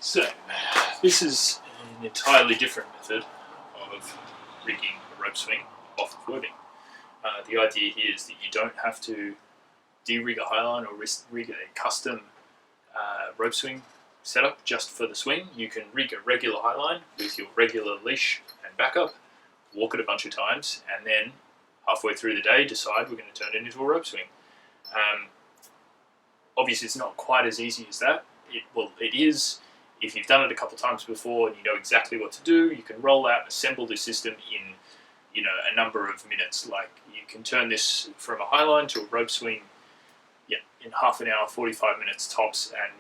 So, this is an entirely different method of rigging a rope swing off of webbing. The idea here is that you don't have to de-rig a Highline or rig a custom rope swing setup just for the swing. You can rig a regular Highline with your regular leash and backup, walk it a bunch of times, and then halfway through the day decide we're going to turn it into a rope swing. Obviously, it's not quite as easy as that. It is. If you've done it a couple of times before and you know exactly what to do, you can roll out and assemble this system in a number of minutes. Like, you can turn this from a Highline to a rope swing in half an hour, 45 minutes tops, and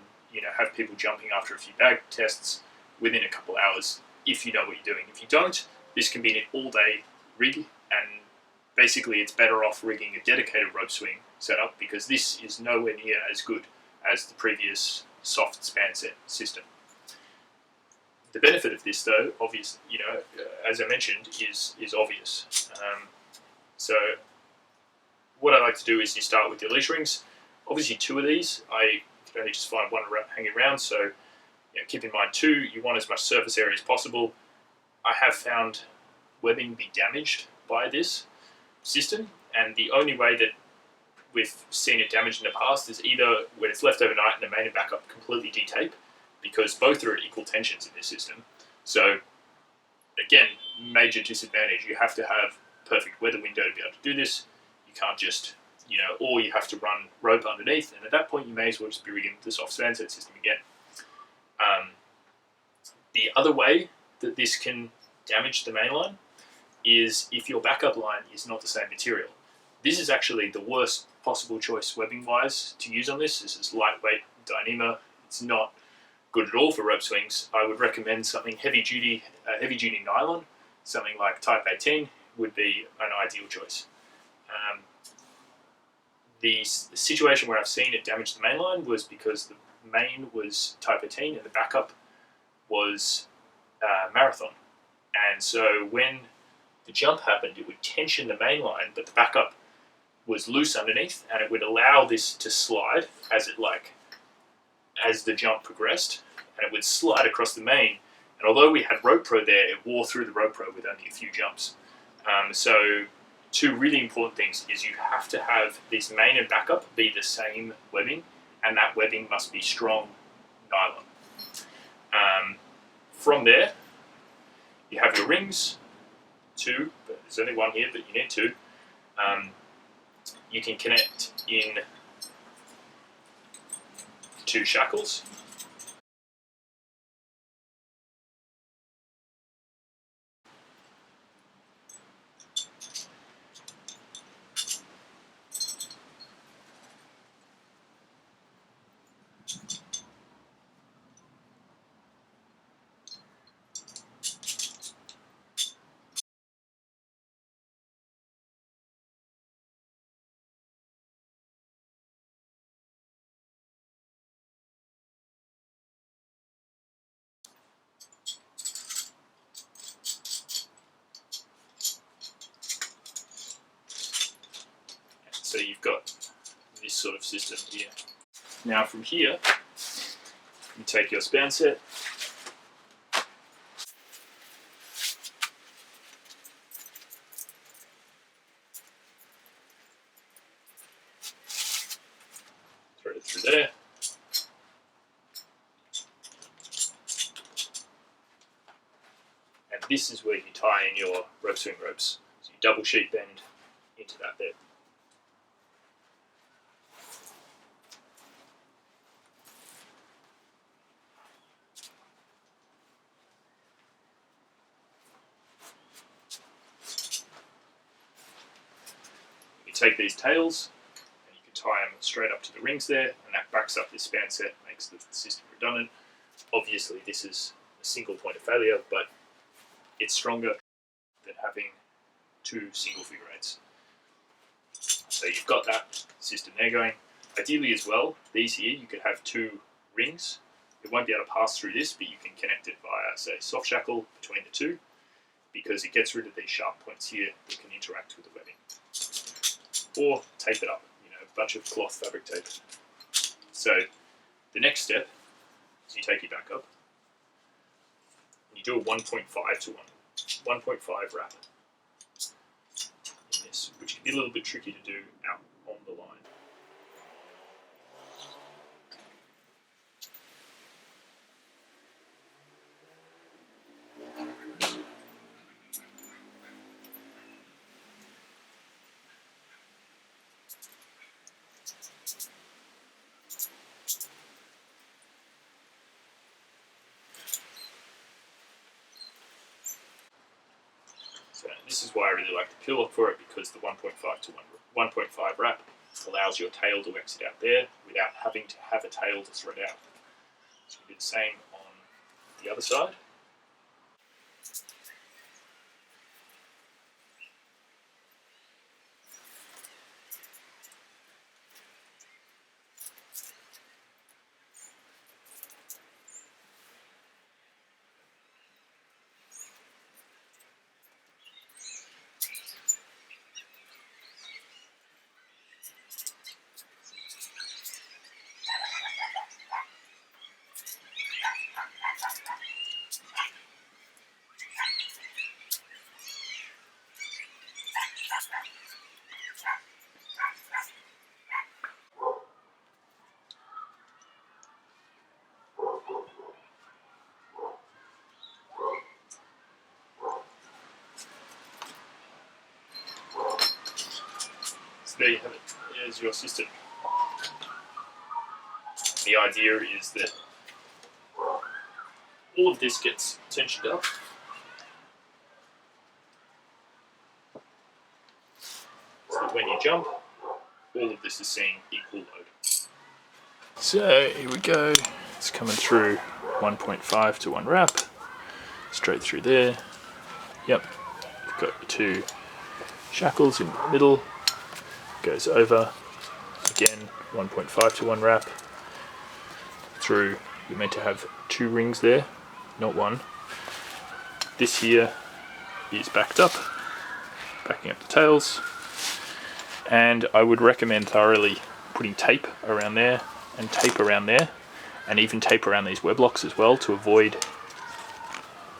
have people jumping after a few bag tests within a couple of hours if you know what you're doing. If you don't, this can be an all-day rig, and basically it's better off rigging a dedicated rope swing setup because this is nowhere near as good as the previous soft span set system. The benefit of this, though, as I mentioned, is obvious. So what I like to do is you start with your leash rings. Obviously, 2 of these, I can only just find one hanging around, so keep in mind 2, you want as much surface area as possible. I have found webbing be damaged by this system, and the only way that we've seen it damaged in the past is either when it's left overnight and the main and backup completely de-tape, because both are at equal tensions in this system. So again, major disadvantage. You have to have perfect weather window to be able to do this. You can't just, or you have to run rope underneath, and at that point you may as well just be rigging the soft span set system again. The other way that this can damage the main line is if your backup line is not the same material. This is actually the worst possible choice webbing-wise to use on this. This is lightweight Dyneema. It's not good at all for rope swings. I would recommend something heavy-duty nylon. Something like Type 18 would be an ideal choice. The situation where I've seen it damage the main line was because the main was Type 18 and the backup was Marathon. And so when the jump happened, it would tension the main line, but the backup was loose underneath, and it would allow this to slide as the jump progressed, and it would slide across the main. And although we had Rope Pro there, it wore through the Rope Pro with only a few jumps. So 2 really important things is you have to have this main and backup be the same webbing, and that webbing must be strong nylon. From there, you have your rings, 2, but there's only 1 here, but you need 2. You can connect in 2 shackles. So you've got this sort of system here. Now from here, you take your span set, thread it through there, and this is where you tie in your rope swing ropes. So you double sheet bend into that bit. Take these tails and you can tie them straight up to the rings there, and that backs up this span set, makes the system redundant. Obviously this is a single point of failure, but it's stronger than having 2 single figure eights. So you've got that system there going. Ideally as well, these here, you could have 2 rings. It won't be able to pass through this, but you can connect it via, say, soft shackle between the 2, because it gets rid of these sharp points here that can interact with the webbing. Or tape it up, a bunch of cloth fabric tape. So the next step is you take your backup, you do a 1.5 to 1.5 wrap in this, which can be a little bit tricky to do out on the line. So this is why I really like the peel lock for it, because the 1.5 to 1.5 wrap allows your tail to exit out there without having to have a tail to thread out. So we do the same on the other side. There you have it. There's your system. The idea is that all of this gets tensioned up. So that when you jump, all of this is seeing equal load. So here we go. It's coming through 1.5 to 1 wrap. Straight through there. Yep. You've got your two shackles in the middle. Goes over, again 1.5 to 1 wrap through. You're meant to have 2 rings there, not 1. This here is backed up, backing up the tails, and I would recommend thoroughly putting tape around there and tape around there, and even tape around these web locks as well to avoid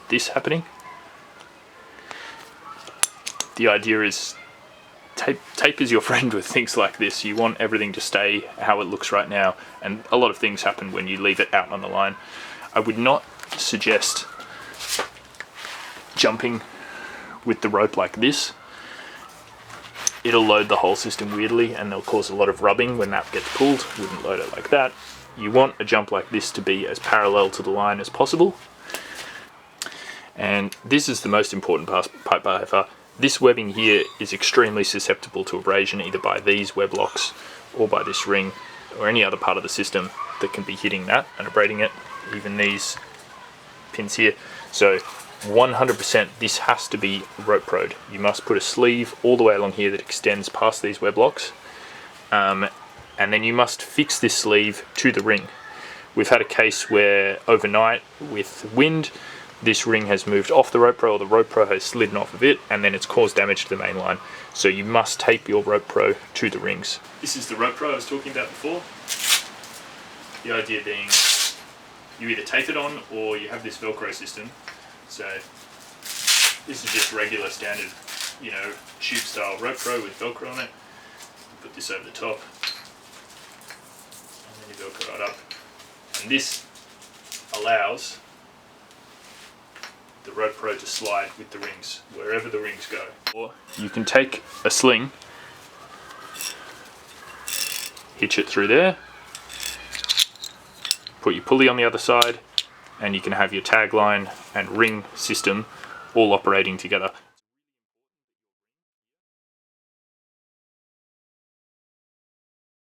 this happening. The idea is Tape is your friend with things like this. You want everything to stay how it looks right now, and a lot of things happen when you leave it out on the line. I would not suggest jumping with the rope like this. It'll load the whole system weirdly, and they'll cause a lot of rubbing when that gets pulled. Wouldn't load it like that. You want a jump like this to be as parallel to the line as possible. And this is the most important part by far. This webbing here is extremely susceptible to abrasion, either by these web locks or by this ring or any other part of the system that can be hitting that and abrading it, even these pins here. So 100% this has to be rope proed. You must put a sleeve all the way along here that extends past these web locks, and then you must fix this sleeve to the ring. We've had a case where overnight with wind, this ring has moved off the rope pro, or the rope pro has slidden off of it, and then it's caused damage to the main line. So you must tape your rope pro to the rings. This is the rope pro I was talking about before. The idea being you either tape it on or you have this Velcro system. So this is just regular standard, tube style rope pro with Velcro on it. Put this over the top, and then you Velcro it up. And this allows the rope pro to slide with the rings wherever the rings go. Or you can take a sling, hitch it through there, put your pulley on the other side, and you can have your tag line and ring system all operating together.